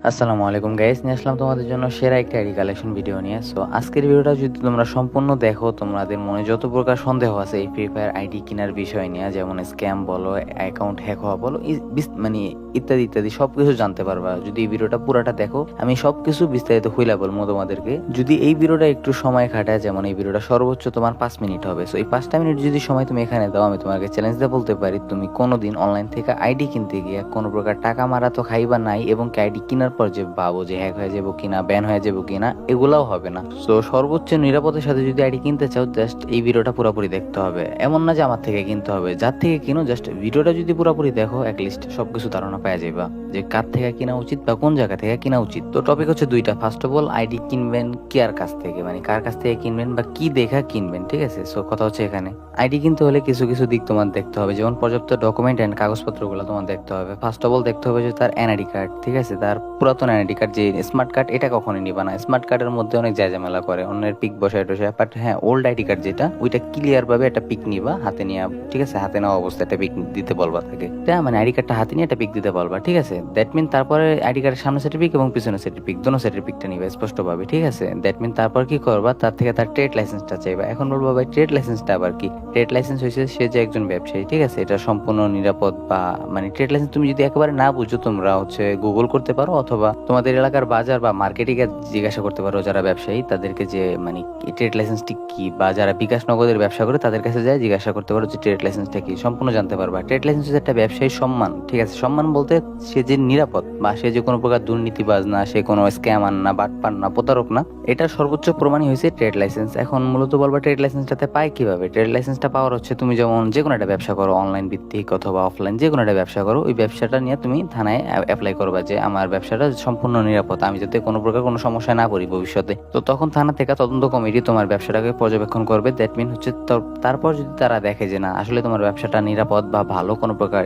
আসসালামু আলাইকুম গাইস, নিয়ে আসলাম তোমাদের জন্য সেরা একটা আইডি কালেকশন ভিডিও নিয়ে। সো আজকের ভিডিওটা যদি তোমরা সম্পূর্ণ দেখো, তোমাদের মনে যত প্রকার সন্দেহ আছে এই ফ্রি ফায়ার আইডি কেনার বিষয় নিয়ে, যেমন স্ক্যাম বলো, অ্যাকাউন্ট হ্যাক হওয়া বলো, মানে ইত্যাদি ইত্যাদি সবকিছু জানতে পারবা যদি এই ভিডিওটা পুরাটা দেখো। আমি সবকিছু বিস্তারিত খুইলা বলবো তোমাদেরকে। যদি এই ভিডিওটা একটু সময় খাটায়, যেমন এই ভিডিওটা সর্বোচ্চ তোমার 5 মিনিট হবে, সো এই 5টা মিনিট যদি সময় তুমি এখানে দাও, আমি তোমাকে চ্যালেঞ্জ দিয়ে বলতে পারি তুমি কোনোদিন অনলাইন থেকে আইডি কিনতে গিয়ে কোনো প্রকার টাকা মারা তো খাইবা নাই, এবং আইডি কেনার পর যে ভাবো যে হ্যাক হয়ে যাবো কিনা, ব্যান হয়ে যাবো কিনা, এগুলাও হবে না। সো সর্বোচ্চ নিরাপদের সাথে যদি আইডি কিনতে চাও, জাস্ট এই ভিডিওটা পুরোপুরি দেখতে হবে। এমন না যে আমার থেকে কিনতে হবে, যার থেকে কিনো জাস্ট ভিডিওটা যদি পুরোপুরি দেখো, অ্যাটলিস্ট সবকিছু ধারণা পাওয়া যাবে যে কার থেকে কিনা উচিত বা কোন জায়গা থেকে কিনা উচিত। তো টপিক হচ্ছে দুইটা। ফার্স্ট অফ অল, আইডি কিনবেন কার কাছ থেকে, মানে কার কাছ থেকে কিনবেন বা কি দেখা কিনবেন, ঠিক আছে? সো কথা হচ্ছে এখানে আইডি কিনতে হলে কিছু কিছু দিক তোমার দেখতে হবে, যেমন পর্যাপ্ত ডকুমেন্ট এন্ড কাগজপত্রগুলো তোমার দেখতে হবে। ফার্স্ট অফ অল দেখতে হবে যে তার এনআইডি কার্ড, ঠিক আছে? তার পুরাতন এনআইডি কার্ড, যে স্মার্ট কার্ড, এটা কখনোই নিবা না। স্মার্ট কার্ডের মধ্যে অনেক ঝামেলা করে, অন্যের পিক বসায় টসায়। বাট হ্যাঁ, ওল্ড আইডি কার্ড যেটা, ওইটা ক্লিয়ার ভাবে একটা পিক নিবা, হাতে নিয়ে, ঠিক আছে? হাতে নেওয়া অবস্থায় একটা পিক দিতে বলবা তাকে, মানে আইডি কার্ডটা হাতে নিয়ে একটা পিক দিতে বলবা, ঠিক আছে? দ্যাট মিন তারপরে আইডি কার্ডের সামনে সেটের পিক এবং পিছনে সেটের পিক, দোনো সেটের পিকটা নিবে স্পষ্টভাবে, ঠিক আছে? দ্যাট মিন তারপর কি করবা, তার থেকে তার ট্রেড লাইসেন্সটা চাইবা। এখন বলবো ভাই, ট্রেড লাইসেন্সটা আবার কি? ট্রেড লাইসেন্স হয়েছে সে যে একজন ব্যবসায়ী, ঠিক আছে? এটা সম্পূর্ণ নিরাপদ। বা মানে ট্রেড লাইসেন্স তুমি যদি একেবারে না বুঝো, তোমরা হচ্ছে গুগল করতে পারো, অথবা তোমাদের এলাকার বাজার বা মার্কেটিং এ জিজ্ঞাসা করতে পারো যারা ব্যবসায়ী, তাদেরকে যে মানে ট্রেড লাইসেন্সটি কি, বা যারা বিকাশ নগদের ব্যবসা করে তাদের কাছে যায় জিজ্ঞাসা করতে পারো যে ট্রেড লাইসেন্সটা কি, সম্পূর্ণ জানতে পারবা। ট্রেড লাইসেন্স হচ্ছে একটা ব্যবসায়ী সম্মান, ঠিক আছে? সম্মান বলতে সে যে নিরাপদ, বা সে যে কোনো প্রকার দুর্নীতিবাজ না, সে কোনো স্ক্যামার না, বাটপার না, প্রতারক না, এটার সর্বোচ্চ প্রমাণই হয়েছে ট্রেড লাইসেন্স। এখন মূলত বলবা ট্রেড লাইসেন্সটাতে পায় কিভাবে? ট্রেড লাইসেন্সটা পাওয়ার হচ্ছে, তুমি যেমন যে কোনো একটা ব্যবসা করো, অনলাইন ভিত্তিক অথবা অফলাইন, যে কোনো একটা ব্যবসা করো, ওই ব্যবসাটা নিয়ে তুমি থানায় অ্যাপ্লাই করবা যে আমার ব্যবসাটা সম্পূর্ণ নিরাপদ, আমি যাতে কোনো প্রকার কোনো সমস্যা না পড়ি ভবিষ্যতে। তো তখন থানা থেকে তদন্ত কমিটি তোমার ব্যবসাটাকে পর্যবেক্ষণ করবে। দ্যাট মিন হচ্ছে তারপর যদি তারা দেখে যে না, আসলে তোমার ব্যবসাটা নিরাপদ বা ভালো, কোনো প্রকার